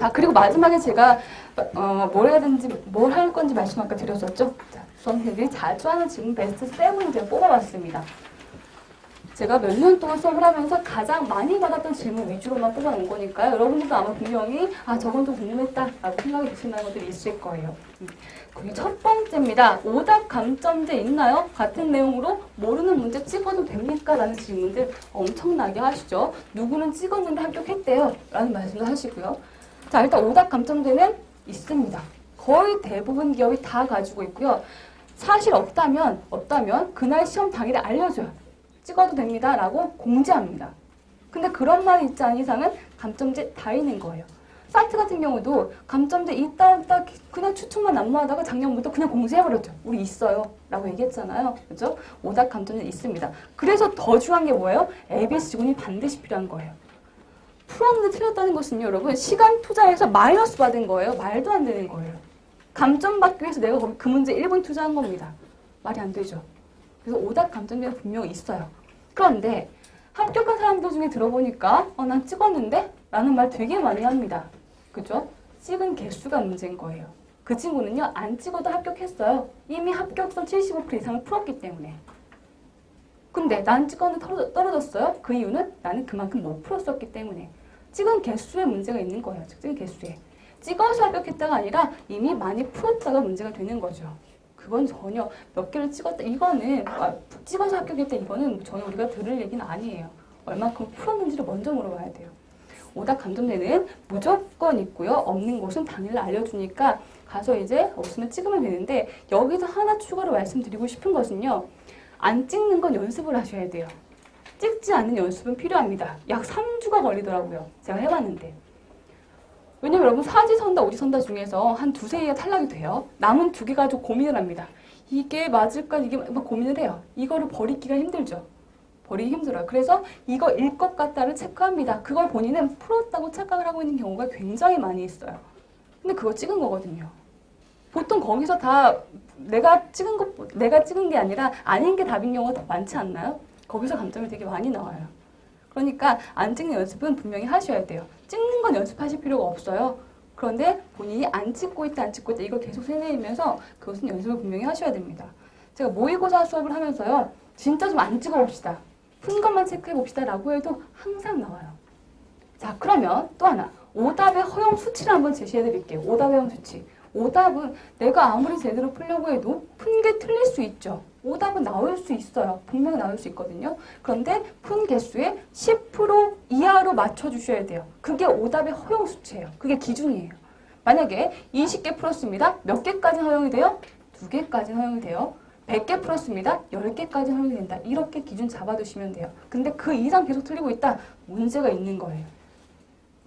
자, 그리고 마지막에 제가 뭘 할 건지 말씀 아까 드렸었죠? 자, 수험생들이 자주 하는 질문 베스트 7을 제가 뽑아봤습니다. 제가 몇 년 동안 수업을 하면서 가장 많이 받았던 질문 위주로만 뽑아놓은 거니까요. 여러분들도 아마 분명히 저건 좀 궁금했다라고 생각이 드시는 것들이 있을 거예요. 그게 첫 번째입니다. 오답 감점제 있나요? 같은 내용으로 모르는 문제 찍어도 됩니까? 라는 질문들 엄청나게 하시죠. 누구는 찍었는데 합격했대요. 라는 말씀도 하시고요. 자, 일단 오답 감점제는 있습니다. 거의 대부분 기업이 다 가지고 있고요. 사실 없다면 그날 시험 당일에 알려줘요. 찍어도 됩니다. 라고 공지합니다. 근데 그런 말이 있지 않은 이상은 감점제 다 있는 거예요. 사이트 같은 경우도 감점제 있다 없다 그냥 추측만 난무하다가 작년부터 그냥 공지해버렸죠. 우리 있어요. 라고 얘기했잖아요. 그죠? 오답 감점제 있습니다. 그래서 더 중요한 게 뭐예요? ABS 지원이 반드시 필요한 거예요. 풀었는데 틀렸다는 것은요, 여러분, 시간 투자해서 마이너스 받은 거예요. 말도 안 되는 거예요. 감점 받기 위해서 내가 그 문제 1분 투자한 겁니다. 말이 안 되죠. 그래서 오답 감점제가 분명히 있어요. 그런데 합격한 사람들 중에 들어보니까 난 찍었는데? 라는 말 되게 많이 합니다. 그죠? 찍은 개수가 문제인 거예요. 그 친구는요, 안 찍어도 합격했어요. 이미 합격선 75% 이상을 풀었기 때문에. 근데 난 찍었는데 떨어졌어요? 그 이유는 나는 그만큼 못 풀었었기 때문에. 찍은 개수에 문제가 있는 거예요. 찍은 개수에. 찍어서 합격했다가 아니라 이미 많이 풀었다가 문제가 되는 거죠. 그건 전혀 몇 개를 찍었다. 이거는 찍어서 합격했다. 이거는 전혀 우리가 들을 얘기는 아니에요. 얼마큼 풀었는지를 먼저 물어봐야 돼요. 오답 감점제는 무조건 있고요. 없는 곳은 당일 알려주니까 가서 이제 없으면 찍으면 되는데 여기서 하나 추가로 말씀드리고 싶은 것은요. 안 찍는 건 연습을 하셔야 돼요. 찍지 않는 연습은 필요합니다. 약 3주가 걸리더라고요. 제가 해봤는데. 왜냐면 여러분 사지선다 오지선다 중에서 한 두세 개가 탈락이 돼요. 남은 2개 가지고 고민을 합니다. 이게 맞을까? 이게 막 고민을 해요. 이거를 버리기가 힘들죠. 버리기 힘들어요. 그래서 이거일 것 같다를 체크합니다. 그걸 본인은 풀었다고 착각을 하고 있는 경우가 굉장히 많이 있어요. 근데 그거 찍은 거거든요. 보통 거기서 다 내가 찍은 게 아니라 아닌 게 답인 경우가 더 많지 않나요? 거기서 감점이 되게 많이 나와요. 그러니까 안 찍는 연습은 분명히 하셔야 돼요. 찍는 건 연습하실 필요가 없어요. 그런데 본인이 안 찍고 있다 이걸 계속 생각하면서 그것은 연습을 분명히 하셔야 됩니다. 제가 모의고사 수업을 하면서요. 진짜 좀 안 찍어봅시다. 푼 것만 체크해봅시다 라고 해도 항상 나와요. 자, 그러면 또 하나. 오답의 허용 수치를 한번 제시해드릴게요. 오답의 허용 수치. 오답은 내가 아무리 제대로 풀려고 해도 푼 게 틀릴 수 있죠. 오답은 나올 수 있어요. 분명히 나올 수 있거든요. 그런데 푼 개수의 10% 이하로 맞춰주셔야 돼요. 그게 오답의 허용 수치예요. 그게 기준이에요. 만약에 20개 풀었습니다. 몇 개까지 허용이 돼요? 2개까지 허용이 돼요. 100개 풀었습니다. 10개까지 허용이 된다. 이렇게 기준 잡아두시면 돼요. 근데 그 이상 계속 틀리고 있다? 문제가 있는 거예요.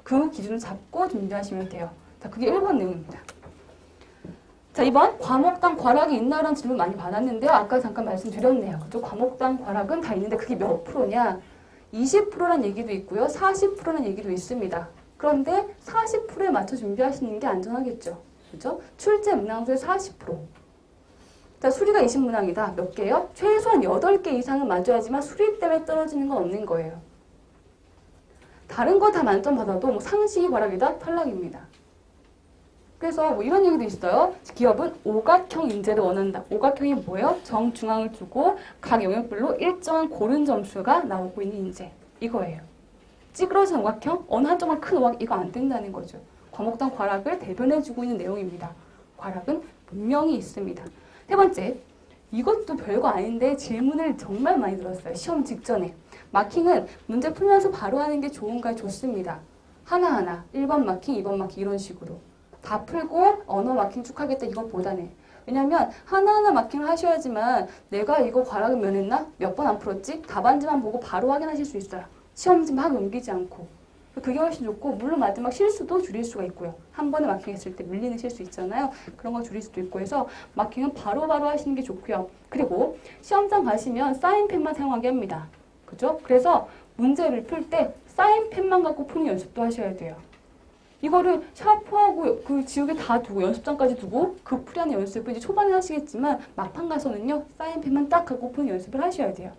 그 기준을 잡고 준비하시면 돼요. 자, 그게 1번 내용입니다. 자, 2번 과목당 과락이 있나라는 질문 많이 받았는데요. 아까 잠깐 말씀드렸네요. 그죠? 과목당 과락은 다 있는데 그게 몇 프로냐? 20%라는 얘기도 있고요. 40%라는 얘기도 있습니다. 그런데 40%에 맞춰 준비하시는 게 안전하겠죠. 그죠? 출제 문항수의 40%. 자, 수리가 20문항이다. 몇 개요? 최소한 8개 이상은 맞아야지만 수리 때문에 떨어지는 건 없는 거예요. 다른 거 다 만점 받아도 뭐 상식이 과락이다? 탈락입니다. 그래서 뭐 이런 얘기도 있어요. 기업은 오각형 인재를 원한다. 오각형이 뭐예요? 정중앙을 두고 각 영역별로 일정한 고른 점수가 나오고 있는 인재. 이거예요. 찌그러진 오각형? 어느 한쪽만 큰 오각, 이거 안 된다는 거죠. 과목당 과락을 대변해주고 있는 내용입니다. 과락은 분명히 있습니다. 세 번째, 이것도 별거 아닌데 질문을 정말 많이 들었어요. 시험 직전에. 마킹은 문제 풀면서 바로 하는 게 좋은가요? 좋습니다. 하나하나. 1번 마킹, 2번 마킹 이런 식으로. 다 풀고 언어 마킹 쭉 하겠다 이것보다는. 왜냐면 하나하나 마킹을 하셔야지만 내가 이거 과락은 면했나? 몇 번 안 풀었지? 답안지만 보고 바로 확인하실 수 있어요. 시험지 막 넘기지 않고. 그게 훨씬 좋고 물론 마지막 실수도 줄일 수가 있고요. 한 번에 마킹했을 때 밀리는 실수 있잖아요. 그런 거 줄일 수도 있고 해서 마킹은 바로바로 하시는 게 좋고요. 그리고 시험장 가시면 사인펜만 사용하게 합니다. 그죠? 그래서 문제를 풀 때 사인펜만 갖고 푸는 연습도 하셔야 돼요. 이거를 샤프하고 그 지우개 다 두고 연습장까지 두고 그 풀이하는 연습을 이제 초반에 하시겠지만 막판 가서는요 사인펜만 딱 갖고 푸는 연습을 하셔야 돼요.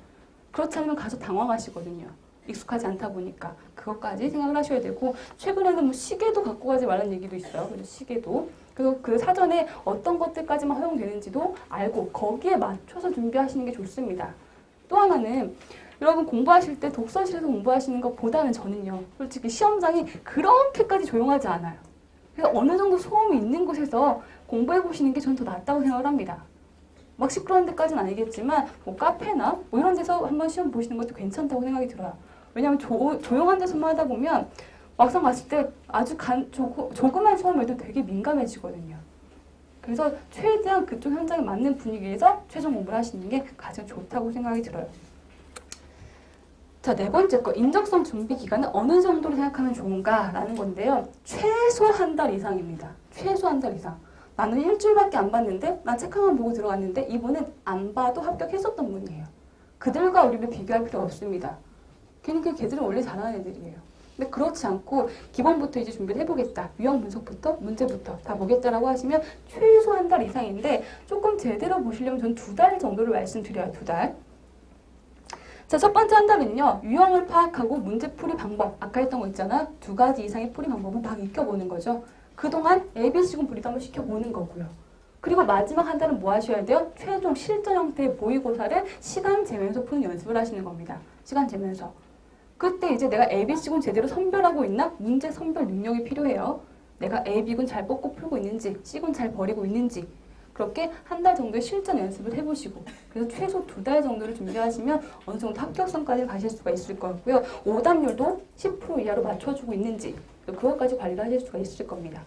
그렇지 않으면 가서 당황하시거든요. 익숙하지 않다 보니까 그것까지 생각을 하셔야 되고 최근에는 뭐 시계도 갖고 가지 말라는 얘기도 있어요. 그래서 시계도 그리고 그 사전에 어떤 것들까지만 허용되는지도 알고 거기에 맞춰서 준비하시는 게 좋습니다. 또 하나는 여러분 공부하실 때 독서실에서 공부하시는 것보다는 저는요 솔직히 시험장이 그렇게까지 조용하지 않아요. 그래서 어느 정도 소음이 있는 곳에서 공부해 보시는 게 저는 더 낫다고 생각을 합니다. 막 시끄러운 데까지는 아니겠지만 뭐 카페나 뭐 이런 데서 한번 시험 보시는 것도 괜찮다고 생각이 들어요. 왜냐하면 조용한 데서만 하다 보면 막상 갔을 때 아주 조그만 소음에도 되게 민감해지거든요. 그래서 최대한 그쪽 현장에 맞는 분위기에서 최종 공부를 하시는 게 가장 좋다고 생각이 들어요. 자, 네 번째 거, 인적성 준비 기간은 어느 정도로 생각하면 좋은가라는 건데요. 최소 한 달 이상입니다. 최소 한 달 이상. 나는 일주일밖에 안 봤는데, 난 책 한권 보고 들어갔는데, 이분은 안 봐도 합격했었던 분이에요. 그들과 우리를 비교할 필요 없습니다. 그러니까 걔들은 원래 잘하는 애들이에요. 근데 그렇지 않고 기본부터 이제 준비를 해보겠다. 유형 분석부터 문제부터 다 보겠다라고 하시면 최소 한 달 이상인데 조금 제대로 보시려면 전 2달 정도를 말씀드려요. 2달. 자, 첫 번째 한 달은요. 유형을 파악하고 문제풀이 방법. 아까 했던 거 있잖아. 2가지 이상의 풀이 방법을 막 익혀보는 거죠. 그동안 ABC군 분리도 한번 시켜보는 거고요. 그리고 마지막 한 달은 뭐 하셔야 돼요? 최종 실전 형태의 모의고사를 시간 재면서 푸는 연습을 하시는 겁니다. 시간 재면서. 그때 이제 내가 ABC군 제대로 선별하고 있나? 문제 선별 능력이 필요해요. 내가 AB군 잘 뽑고 풀고 있는지, C군 잘 버리고 있는지 그렇게 한 달 정도의 실전 연습을 해보시고 그래서 최소 2달 정도를 준비하시면 어느 정도 합격선까지 가실 수가 있을 거고요. 오답률도 10% 이하로 맞춰주고 있는지 그것까지 관리를 하실 수가 있을 겁니다.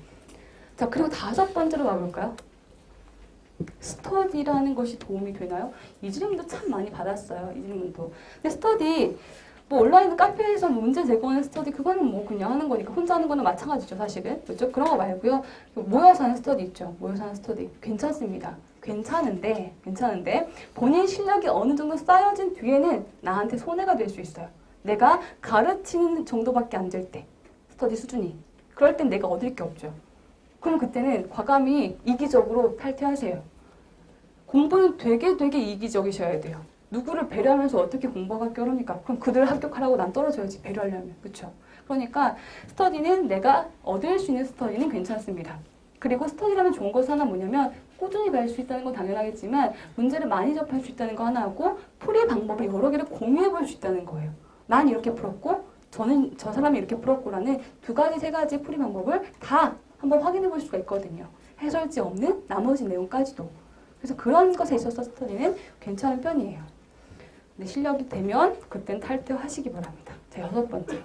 자, 그리고 5번째로 가볼까요? 스터디라는 것이 도움이 되나요? 이 질문도 참 많이 받았어요. 이 질문도. 근데 스터디 뭐 온라인 카페에서 문제 제공하는 스터디 그거는 뭐 그냥 하는 거니까 혼자 하는 거는 마찬가지죠 사실은. 그렇죠? 그런 거 말고요. 모여서 하는 스터디 있죠. 모여서 하는 스터디 괜찮습니다. 괜찮은데 본인 실력이 어느 정도 쌓여진 뒤에는 나한테 손해가 될 수 있어요. 내가 가르치는 정도밖에 안 될 때 스터디 수준이 그럴 땐 내가 얻을 게 없죠. 그럼 그때는 과감히 이기적으로 탈퇴하세요. 공부는 되게 이기적이셔야 돼요. 누구를 배려하면서 어떻게 공부가 합격합니까? 그럼 그들 합격하라고 난 떨어져야지 배려하려면. 그렇죠? 그러니까 스터디는 내가 얻을 수 있는 스터디는 괜찮습니다. 그리고 스터디라면 좋은 것은 하나 뭐냐면 꾸준히 배울 수 있다는 건 당연하겠지만 문제를 많이 접할 수 있다는 거 하나하고 풀이 방법을 여러 개를 공유해 볼 수 있다는 거예요. 난 이렇게 풀었고 저는 저 사람이 이렇게 풀었고라는 2가지 3가지 풀이 방법을 다 한번 확인해 볼 수가 있거든요. 해설지 없는 나머지 내용까지도. 그래서 그런 것에 있어서 스터디는 괜찮은 편이에요. 근데 실력이 되면 그땐 탈퇴하시기 바랍니다. 자, 6번째.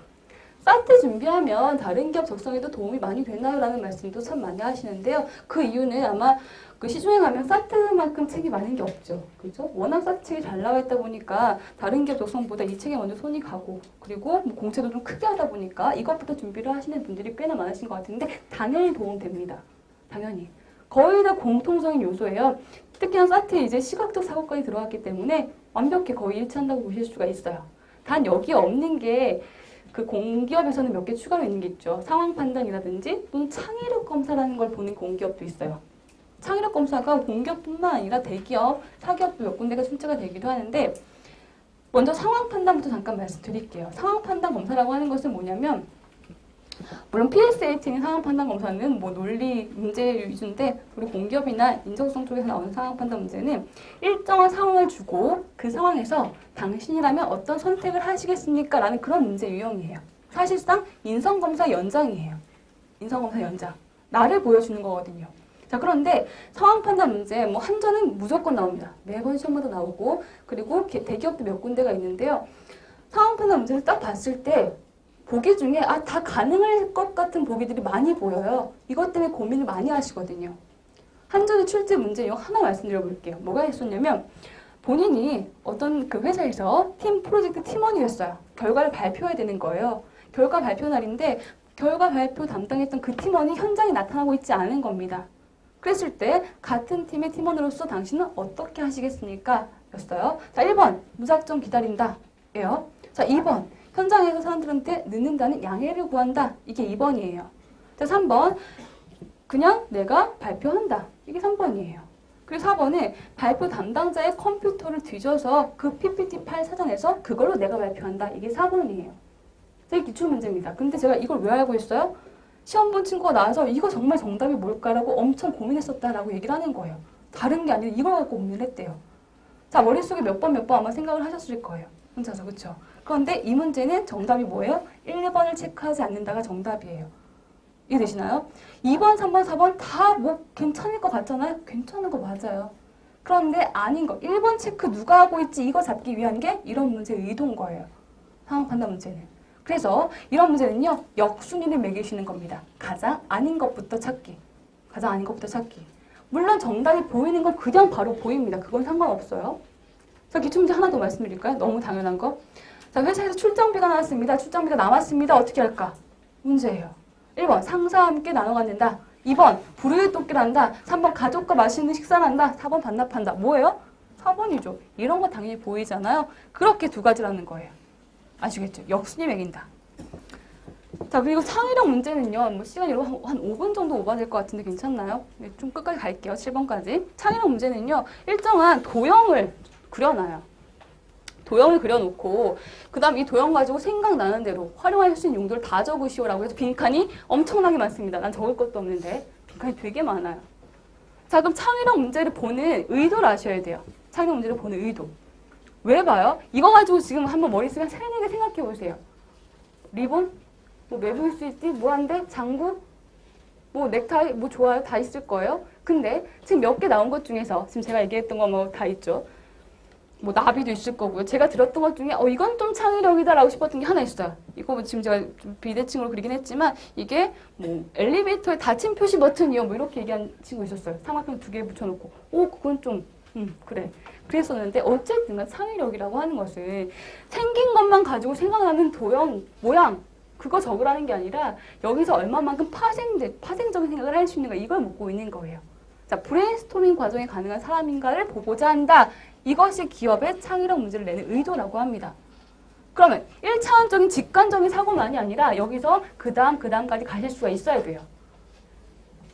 사트 준비하면 다른 기업 적성에도 도움이 많이 되나요? 라는 말씀도 참 많이 하시는데요. 그 이유는 아마 그 시중에 가면 사트만큼 책이 많은 게 없죠. 그렇죠? 워낙 사트 책이 잘 나와 있다 보니까 다른 기업 적성보다 이 책에 먼저 손이 가고 그리고 뭐 공채도 좀 크게 하다 보니까 이것부터 준비를 하시는 분들이 꽤나 많으신 것 같은데 당연히 도움됩니다. 당연히. 거의 다 공통적인 요소예요. 특히나 사트에 이제 시각적 사고까지 들어갔기 때문에 완벽히 거의 일치한다고 보실 수가 있어요. 단 여기 없는 게 그 공기업에서는 몇 개 추가로 있는 게 있죠. 상황 판단이라든지 또는 창의력 검사라는 걸 보는 공기업도 있어요. 창의력 검사가 공기업뿐만 아니라 대기업, 사기업도 몇 군데가 출제가 되기도 하는데 먼저 상황 판단부터 잠깐 말씀드릴게요. 상황 판단 검사라고 하는 것은 뭐냐면 물론 PSAT는 상황 판단 검사는 뭐 논리 문제 위주인데 우리 공기업이나 인적성 쪽에서 나오는 상황 판단 문제는 일정한 상황을 주고 그 상황에서 당신이라면 어떤 선택을 하시겠습니까? 라는 그런 문제 유형이에요. 사실상 인성검사 연장이에요. 인성검사 연장. 나를 보여주는 거거든요. 자, 그런데 상황 판단 문제 뭐 한전은 무조건 나옵니다. 매번 시험마다 나오고 그리고 대기업도 몇 군데가 있는데요. 상황 판단 문제를 딱 봤을 때 보기 중에 다 가능할 것 같은 보기들이 많이 보여요. 이것 때문에 고민을 많이 하시거든요. 한전의 출제 문제 유형 하나 말씀드려 볼게요. 뭐가 있었냐면 본인이 어떤 그 회사에서 팀 프로젝트 팀원이었어요. 결과를 발표해야 되는 거예요. 결과 발표 날인데 결과 발표 담당했던 그 팀원이 현장에 나타나고 있지 않은 겁니다. 그랬을 때 같은 팀의 팀원으로서 당신은 어떻게 하시겠습니까? 였어요. 자, 1번 무작정 기다린다. 예요. 자, 2번 현장에서 사람들한테 늦는다는 양해를 구한다. 이게 2번이에요. 자, 3번 그냥 내가 발표한다. 이게 3번이에요. 그리고 4번은 발표 담당자의 컴퓨터를 뒤져서 그 PPT 파일 찾아내서 그걸로 내가 발표한다. 이게 4번이에요. 이게 기출문제입니다. 근데 제가 이걸 왜 알고 있어요? 시험 본 친구가 나와서 이거 정말 정답이 뭘까라고 엄청 고민했었다라고 얘기를 하는 거예요. 다른 게 아니라 이걸 갖고 고민을 했대요. 자, 머릿속에 몇 번 아마 생각을 하셨을 거예요. 혼자서, 그쵸? 그런데 이 문제는 정답이 뭐예요? 1번을 체크하지 않는다가 정답이에요. 이해되시나요? 2번, 3번, 4번 다 뭐 괜찮을 것 같잖아요? 괜찮은 거 맞아요. 그런데 아닌 거. 1번 체크 누가 하고 있지 이거 잡기 위한 게 이런 문제의 의도인 거예요. 상황 판단 문제는. 그래서 이런 문제는요. 역순위를 매기시는 겁니다. 가장 아닌 것부터 찾기. 가장 아닌 것부터 찾기. 물론 정답이 보이는 건 그냥 바로 보입니다. 그건 상관없어요. 자, 기출문제 하나 더 말씀드릴까요? 너무 당연한 거. 자, 회사에서 출장비가 나왔습니다. 출장비가 남았습니다. 어떻게 할까? 문제예요. 1번 상사와 함께 나눠 갖는다. 2번 불우의 토끼를 한다. 3번 가족과 맛있는 식사를 한다. 4번 반납한다. 뭐예요? 4번이죠. 이런 거 당연히 보이잖아요. 그렇게 두 가지라는 거예요. 아시겠죠? 역순위 매긴다. 자, 그리고 창의력 문제는요. 뭐 시간이 한 5분 정도 오버될 것 같은데 괜찮나요? 네, 좀 끝까지 갈게요. 7번까지. 창의력 문제는요. 일정한 도형을 그려놔요. 도형을 그려놓고 그 다음 이 도형 가지고 생각나는 대로 활용할 수 있는 용도를 다 적으시오라고 해서 빈칸이 엄청나게 많습니다. 난 적을 것도 없는데 빈칸이 되게 많아요. 자, 그럼 창의력 문제를 보는 의도를 아셔야 돼요. 창의력 문제를 보는 의도. 왜 봐요? 이거 가지고 지금 한번 머릿속에 세네개 생각해 보세요. 리본? 뭐 매부일 수 있지? 뭐 한데? 장구? 뭐 넥타이? 뭐 좋아요? 다 있을 거예요. 근데 지금 몇 개 나온 것 중에서 지금 제가 얘기했던 거 뭐 다 있죠. 뭐 나비도 있을 거고요. 제가 들었던 것 중에 이건 좀 창의력이다라고 싶었던 게 하나 있어요. 이거 뭐 지금 제가 좀 비대칭으로 그리긴 했지만 이게 뭐 엘리베이터에 닫힌 표시 버튼이요. 뭐 이렇게 얘기한 친구 있었어요. 삼각형 2개 붙여놓고 그건 좀 그래. 그랬었는데 어쨌든 창의력이라고 하는 것은 생긴 것만 가지고 생각나는 도형, 모양 그거 적으라는 게 아니라 여기서 얼마만큼 파생적인 생각을 할 수 있는가 이걸 묻고 있는 거예요. 자, 브레인스토밍 과정이 가능한 사람인가를 보고자 한다. 이것이 기업의 창의력 문제를 내는 의도라고 합니다. 그러면 1차원적인 직관적인 사고만이 아니라 여기서 그 다음까지 가실 수가 있어야 돼요.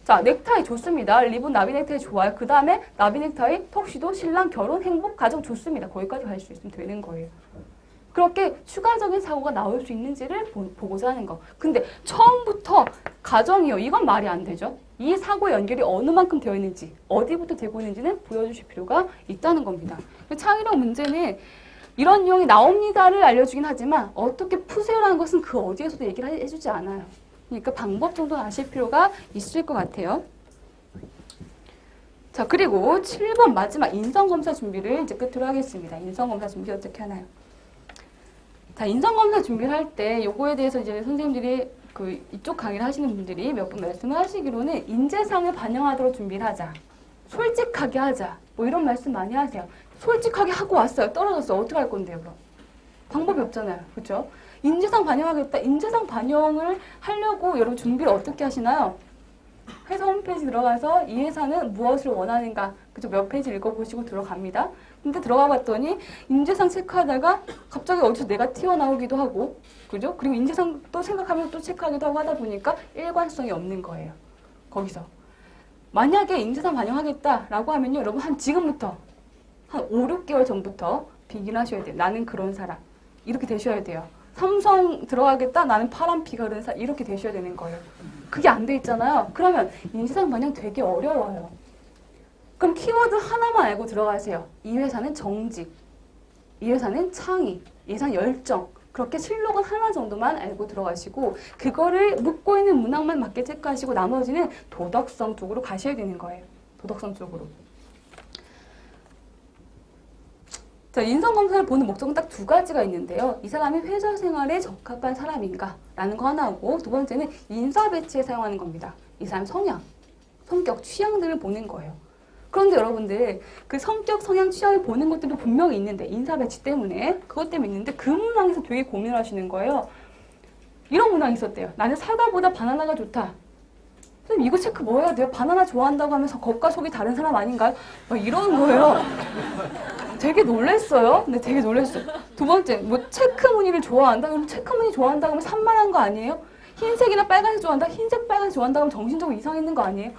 자, 넥타이 좋습니다. 리본 나비 넥타이 좋아요. 그 다음에 나비 넥타이, 턱시도, 신랑, 결혼, 행복, 가정 좋습니다. 거기까지 갈 수 있으면 되는 거예요. 그렇게 추가적인 사고가 나올 수 있는지를 보고자 하는 거. 근데 처음부터 가정이요. 이건 말이 안 되죠. 이 사고 연결이 어느 만큼 되어 있는지, 어디부터 되고 있는지는 보여주실 필요가 있다는 겁니다. 창의력 문제는 이런 유형이 나옵니다를 알려주긴 하지만 어떻게 푸세요라는 것은 그 어디에서도 얘기를 해주지 않아요. 그러니까 방법 정도는 아실 필요가 있을 것 같아요. 자, 그리고 7번 마지막 인성검사 준비를 이제 끝으로 하겠습니다. 인성검사 준비 어떻게 하나요? 자, 인성검사 준비를 할 때 요거에 대해서 이제 선생님들이 이쪽 강의를 하시는 분들이 몇 번 말씀을 하시기로는 인재상을 반영하도록 준비를 하자. 솔직하게 하자. 뭐 이런 말씀 많이 하세요. 솔직하게 하고 왔어요. 떨어졌어요. 어떻게 할 건데요, 그럼? 방법이 없잖아요. 그렇죠? 인재상 반영하겠다. 인재상 반영을 하려고 여러분 준비를 어떻게 하시나요? 회사 홈페이지 들어가서 이 회사는 무엇을 원하는가. 그죠? 몇 페이지 읽어보시고 들어갑니다. 근데 들어가 봤더니 인재상 체크하다가 갑자기 어디서 내가 튀어나오기도 하고, 그죠? 그리고 인재상 또 생각하면 또 체크하기도 하고 하다 보니까 일관성이 없는 거예요. 거기서. 만약에 인재상 반영하겠다라고 하면요. 여러분 지금부터 한 5, 6개월 전부터 비긴하셔야 돼요. 나는 그런 사람. 이렇게 되셔야 돼요. 삼성 들어가겠다. 나는 파란 피가 흐르는 사람. 이렇게 되셔야 되는 거예요. 그게 안 돼 있잖아요. 그러면 인재상 반영 되게 어려워요. 그럼 키워드 하나만 알고 들어가세요. 이 회사는 정직, 이 회사는 창의, 이 회사는 열정. 그렇게 슬로건 하나 정도만 알고 들어가시고 그거를 묻고 있는 문항만 맞게 체크하시고 나머지는 도덕성 쪽으로 가셔야 되는 거예요. 도덕성 쪽으로. 자, 인성검사를 보는 목적은 딱 두 가지가 있는데요. 이 사람이 회사 생활에 적합한 사람인가? 라는 거 하나고 두 번째는 인사 배치에 사용하는 겁니다. 이 사람 성향, 성격, 취향들을 보는 거예요. 그런데 여러분들 그 성격, 성향, 취향을 보는 것들도 분명히 있는데 인사 배치 때문에 그것 때문에 있는데 그 문항에서 되게 고민을 하시는 거예요. 이런 문항이 있었대요. 나는 사과보다 바나나가 좋다. 선생님 이거 체크 뭐 해야 돼요? 바나나 좋아한다고 하면서 겉과 속이 다른 사람 아닌가요? 막 이러는 거예요. 되게 놀랐어요. 근데 되게 놀랐어요. 두 번째, 뭐 체크 무늬를 좋아한다? 그럼 체크 무늬 좋아한다고 하면 산만한 거 아니에요? 흰색이나 빨간색 좋아한다? 흰색, 빨간색 좋아한다? 그러면 정신적으로 이상 있는 거 아니에요?